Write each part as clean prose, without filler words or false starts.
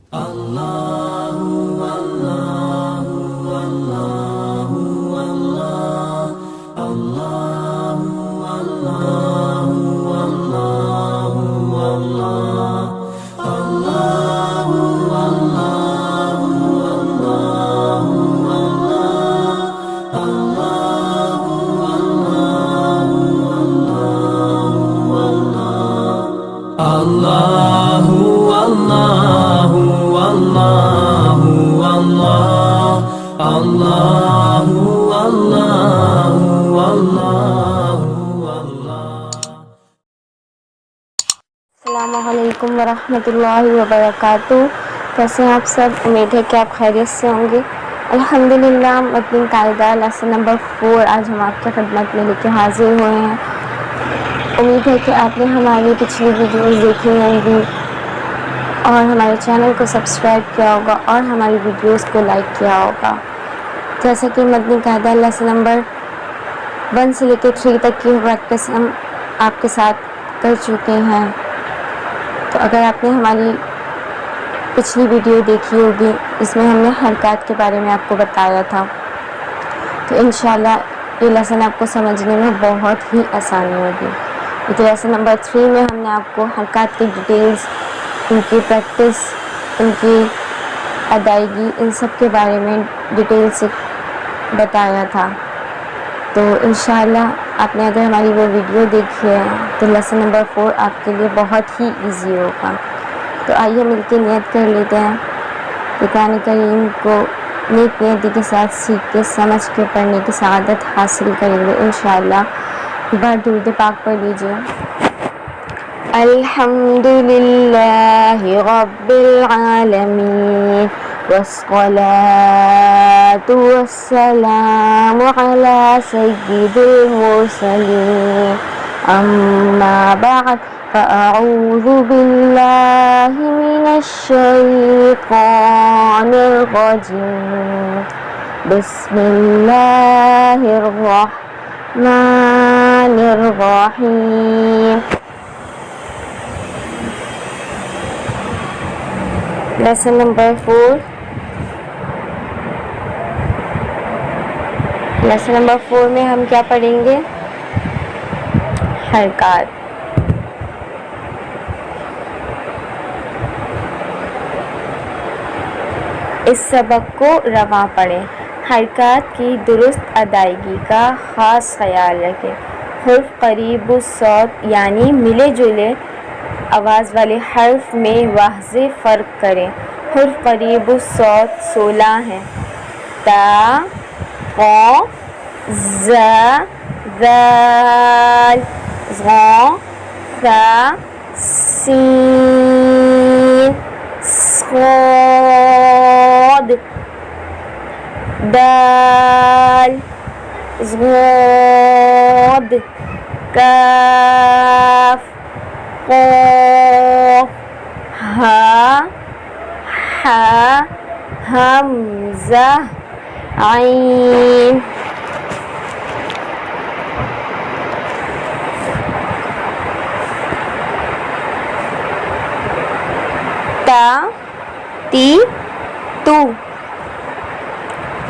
अस्सलामुअलैकुम वरहमतुल्लाहि वबरकातुहू। कैसे हैं आप सब? उम्मीद है कि आप खैरियत से होंगे। अल्हम्दुलिल्लाह। मतनी कायदा लेसन नंबर 4 आज हम आपके खिदमत में लेके हाजिर हुए हैं। उम्मीद है कि आपने हमारी पिछली वीडियोस देखी होंगी और हमारे चैनल को सब्सक्राइब किया होगा और हमारी वीडियोस को लाइक किया होगा। जैसे कि मतनी कायदा लेसन नंबर 1 से लेकर 3 तक की प्रैक्टिस हम आपके साथ कर चुके हैं। तो अगर आपने हमारी पिछली वीडियो देखी होगी, इसमें हमने हरकत के बारे में आपको बताया था, तो इंशाल्लाह ये लेसन आपको समझने में बहुत ही आसानी होगी। तो लेसन नंबर 3 में हमने आपको हरकत की डिटेल्स, उनकी प्रैक्टिस, उनकी अदायगी, इन सब के बारे में डिटेल से बताया था। तो इंशाल्लाह आपने अगर हमारी वो वीडियो देखी है तो लेसन नंबर 4 आपके लिए बहुत ही इजी होगा। तो आइए मिलकर नियत कर लेते हैं कि कुरान करीम को नेक नियति के साथ सीख के समझ के पढ़ने की सआदत हासिल करेंगे इंशाल्लाह। एक बार दुरूद पाक पढ़ लीजिए। अल्हम्दुलिल्लाहि रब्बिल आलमीन वस्सलातु वस्सलामु अला सय्यिदिल मुरसलीन अम्मा बअद फ़अऊज़ु बिल्लाहि मिनश शैतानिर रजीम बिस्मिल्लाहिर रहमानिर रहीम। लेसन नंबर 4 लेसन नंबर 4 में हम क्या पढ़ेंगे? हरकत। इस सबक को रवा पढ़ें। हरकत की दुरुस्त अदायगी का ख़ास ख्याल रखें। हुर्फ करीब सौत यानी मिले जुले आवाज़ वाले हर्फ में वाज़े फ़र्क करें। हुर्फ करीब सौत 16 हैं। ता, क़ा, ज़ा, ज़ाल, ज़ा, सा, सीन, स्वाद, दाल, ज़ाद, काफ, क़ाफ, हा, हा, हमज़ा, ऐन। ता, ती, तू।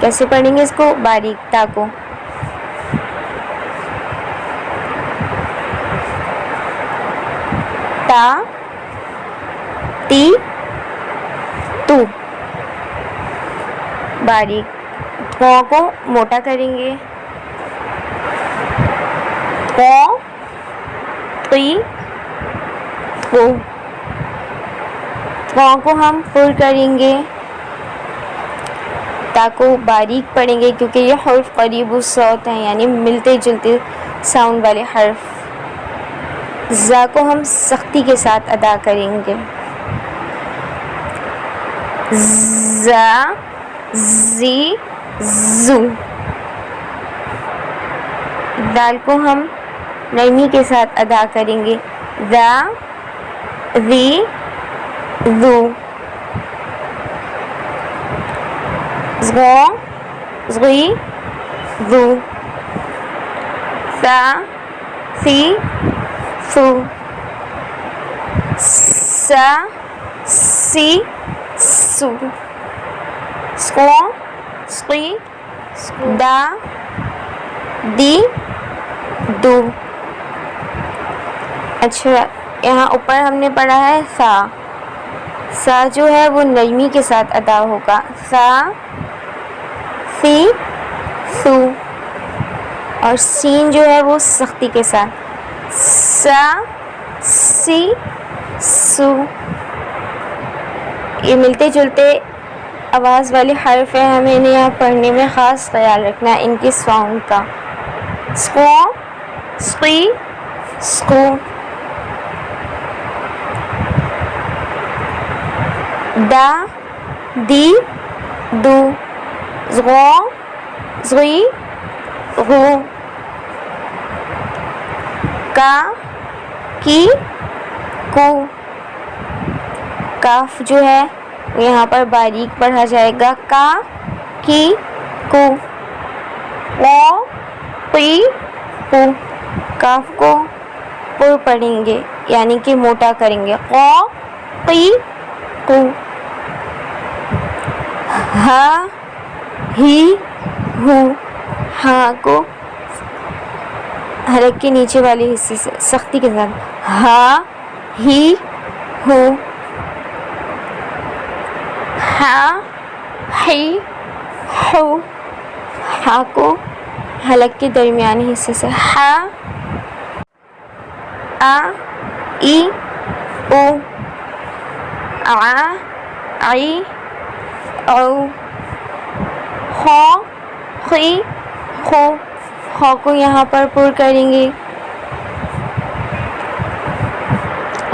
कैसे पढ़ेंगे इसको? बारीक ता को। ता, ती, तू। बारीक क़ा को मोटा करेंगे। क़ा, ती, तू। क़ा को हम पुर करेंगे। ता को बारीक पढ़ेंगे क्योंकि ये हर्फ करीब सौत हैं यानी मिलते जुलते साउंड वाले हर्फ। ज़ा को हम सख्ती के साथ अदा करेंगे। ज़ा, ज़ी, ज़ू। दाल को हम नरमी के साथ अदा करेंगे। ज़ा, ज़ी, ज़ू। ज़ा, ज़ी, ज़ू। सा, सी, सू। सा, सी, सु, स्को, स्की, दा, दी, दू। अच्छा, यहाँ ऊपर हमने पढ़ा है सा। सा जो है वो नरमी के साथ अदा होगा। सा, सी, सू। और सीन जो है वो सख्ती के साथ। सा, सी, सू। ये मिलते जुलते आवाज़ वाले हर्फ है, हमें इन्हें यहाँ पढ़ने में ख़ास ख्याल रखना है इनकी साउंड का। स्को, स्की, स्कू। दा, दी, दू। ज़्गो, ज़्गी, गू। का, की, कू। काफ जो है यहाँ पर बारीक पढ़ा जाएगा। का, की, कू। ओ, पी, कू। काफ को पुर पढ़ेंगे यानी कि मोटा करेंगे। ओ, पी, कू। हा, ही, हू। हाँ को हलक के नीचे वाले हिस्से से सख्ती के साथ। हा, ही, हू। हा, ही, हू। हा को हलक के दरमियानी हिस्से से। हा, आ, ई, उ। आ, आई, औ। खो, खी, खो। खो को यहाँ पर पुर करेंगे।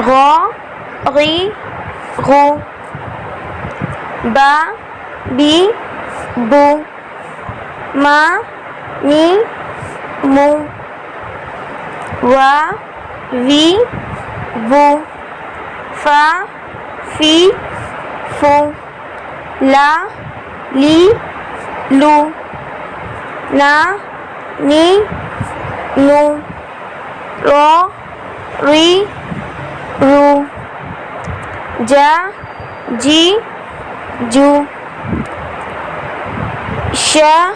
गो, गी, गो। बा, बी, बू। मा, मी, मू। वा, वी, वो। फा, फी, फू। ला, ली, लू। ना, नी, नू। रो, री, रू। जा, जी, जू। शा,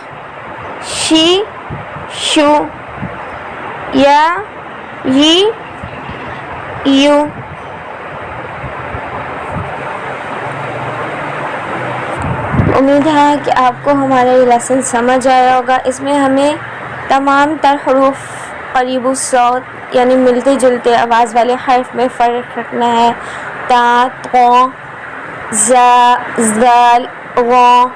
शी, शू। या, यी, यू। उम्मीद है कि आपको हमारा ये लेसन समझ आया होगा। इसमें हमें तमाम तर हरूफ करीबु सौत यानी मिलते जुलते आवाज़ वाले हर्फ में फ़र्क रखना है। ता, तो, ज़ा, ज़ाल, ग़ा,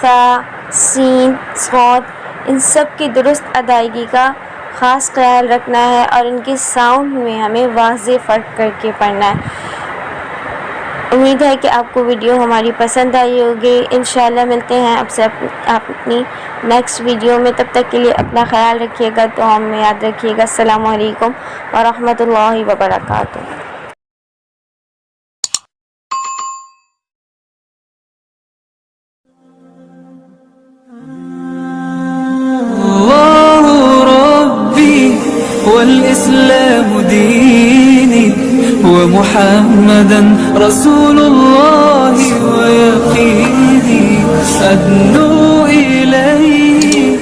फ़ा, सीन, सौत, इन सब की दुरुस्त अदायगी का ख़ास ख्याल रखना है और इनके साउंड में हमें वाज़े फ़र्क करके पढ़ना है। उम्मीद है कि आपको वीडियो हमारी पसंद आई होगी। इंशाल्लाह मिलते हैं आपसे अपनी नेक्स्ट वीडियो में। तब तक के लिए अपना ख्याल रखिएगा, तो हमें याद रखिएगा। अस्सलामु अलैकुम व रहमतुल्लाहि व बरकातुहू। والإسلام ديني ومحمدا رسول الله ويقيني أدنو إليه